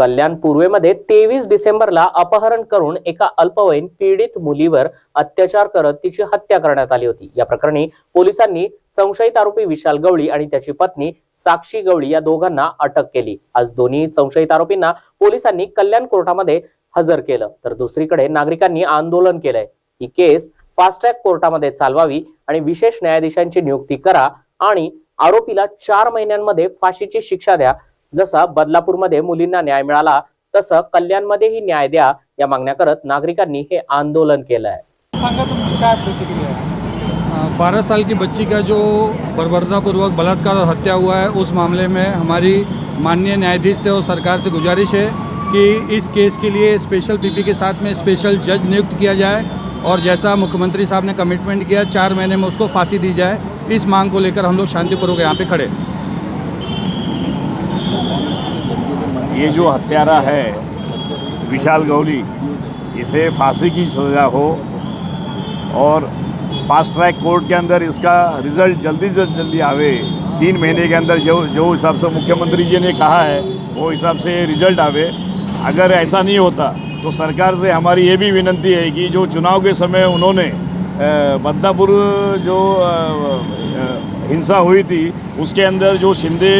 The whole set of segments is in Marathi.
कल्याण पूर्वेमध्ये 23 डिसेंबरला अपहरण करून एका अल्पवयीन पीडित मुलीवर अत्याचार करत तिची हत्या करण्यात आली होती। या प्रकरणी पोलिसांनी संशयित आरोपी विशाल गवळी आणि त्याची पत्नी साक्षी गवळी या दोघांना अटक केली। आज दोन्ही संशयित आरोपींना पोलिसांनी कल्याण कोर्टामध्ये हजर केलं, तर दुसरीकडे नागरिकांनी आंदोलन केलंय। ही केस फास्ट ट्रॅक कोर्टामध्ये चालवावी आणि विशेष न्यायाधीशांची नियुक्ती करा आणि आरोपीला 4 महिन्यांमध्ये फाशीची शिक्षा द्या। जसा बदलापूरमध्ये मुलींना न्याय मिळाला तसं कल्याणमध्येही न्याय द्या या मागण्या करत नागरिकांनी हे आंदोलन केलं आहे। सांगा तुमची काय प्रतिक्रिया है? 12 साल की बच्ची का जो बर्बरतापूर्वक बलात्कार और हत्या हुआ है, उस मामले में हमारी माननीय न्यायाधीश से और सरकार से गुजारिश है कि इस केस के लिए स्पेशल पीपी के साथ में स्पेशल जज नियुक्त किया जाए और जैसा मुख्यमंत्री साहब ने कमिटमेंट किया 4 महीने में उसको फांसी दी जाए। इस मांग को लेकर हम लोग शांतिपूर्वक यहाँ पे खड़े। ये जो हत्यारा है विशाल गवली, इसे फांसी की सज़ा हो और फास्ट ट्रैक कोर्ट के अंदर इसका रिज़ल्ट जल्दी से जल्दी आवे। 3 महीने के अंदर जो हिसाब से मुख्यमंत्री जी ने कहा है वो हिसाब से रिज़ल्ट आवे। अगर ऐसा नहीं होता तो सरकार से हमारी ये भी विनती है कि जो चुनाव के समय उन्होंने बदलापुर जो हिंसा हुई थी उसके अंदर जो शिंदे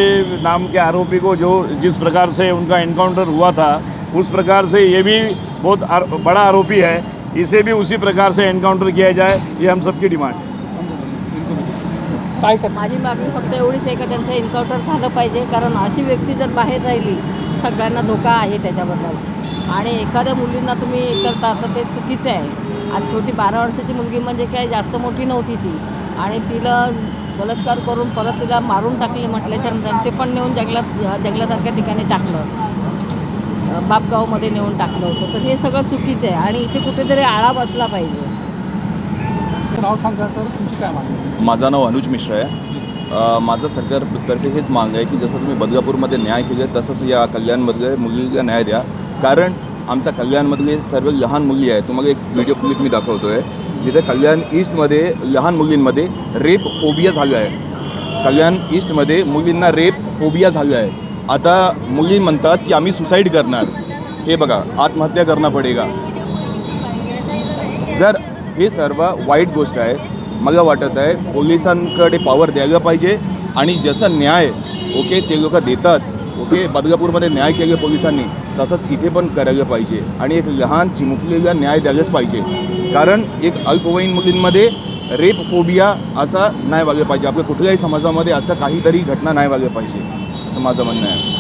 नाम के आरोपी को जो जिस प्रकार से उनका एनकाउंटर हुआ था, उस प्रकार से ये भी बहुत बड़ा आरोपी है, इसे भी उसी प्रकार से एनकाउंटर किया जाए, ये हम सबकी डिमांड है। माझी मागणी फक्त एवढीच आहे की त्यांचं एन्काउंटर झालं पाहिजे, कारण अशी व्यक्ती जर बाहेर राहिली सगळ्यांना धोका आहे त्याच्याबद्दल। आणि एखाद्या मुलींना तुम्ही करता तर ते चुकीचं आहे। आज छोटी 12 वर्षाची मुलगी म्हणजे काय जास्त मोठी नव्हती ती, आणि तिला बलात्कार करून परत तिला मारून टाकले म्हटल्याच्यानंतर ते पण नेऊन जंगलासारख्या ठिकाणी टाकलं, बापगावमध्ये नेऊन टाकलं होतं। तर हे सगळं चुकीचं आहे आणि इथे कुठेतरी आळा बसला पाहिजे। नाव सांगा सर, तुमची काय मागणी? माझं नाव अनुज मिश्रा आहे। माझं सरकारतर्फे हेच मागणं आहे की जसं तुम्ही बदलापूरमध्ये न्याय केले तसंच या कल्याणमधल्या मुलीला न्याय द्या, कारण आमच्या कल्याणमधले सर्व लहान मुली आहेत। तुम्हाला एक व्हिडिओ क्लिप मी दाखवतो आहे जिथे कल्याण ईस्टमध्ये लहान मुलींमध्ये रेप फोबिया झालं आहे। कल्याण ईस्टमध्ये मुलींना रेप फोबिया झालं आहे। आता मुली म्हणतात की आम्ही सुसाईड करणार, हे बघा आत्महत्या करणं पडेगा। जर हे सर्व वाईट गोष्ट आहे, मला वाटत आहे पोलिसांकडे पॉवर द्यायला पाहिजे आणि जसं न्याय ते लोक देतात, बदलापूरमध्ये न्याय केले पोलिसांनी तसंच इथे पण करायला पाहिजे आणि एक लहान चिमुकलीला न्याय द्यायलाच पाहिजे, कारण एक अल्पवयीन मुलींमध्ये रेप फोबिया असा नाही व्हायला पाहिजे। आपल्या कुठल्याही समाजामध्ये असं काहीतरी घटना नाही व्हायला पाहिजे असं माझं म्हणणं आहे।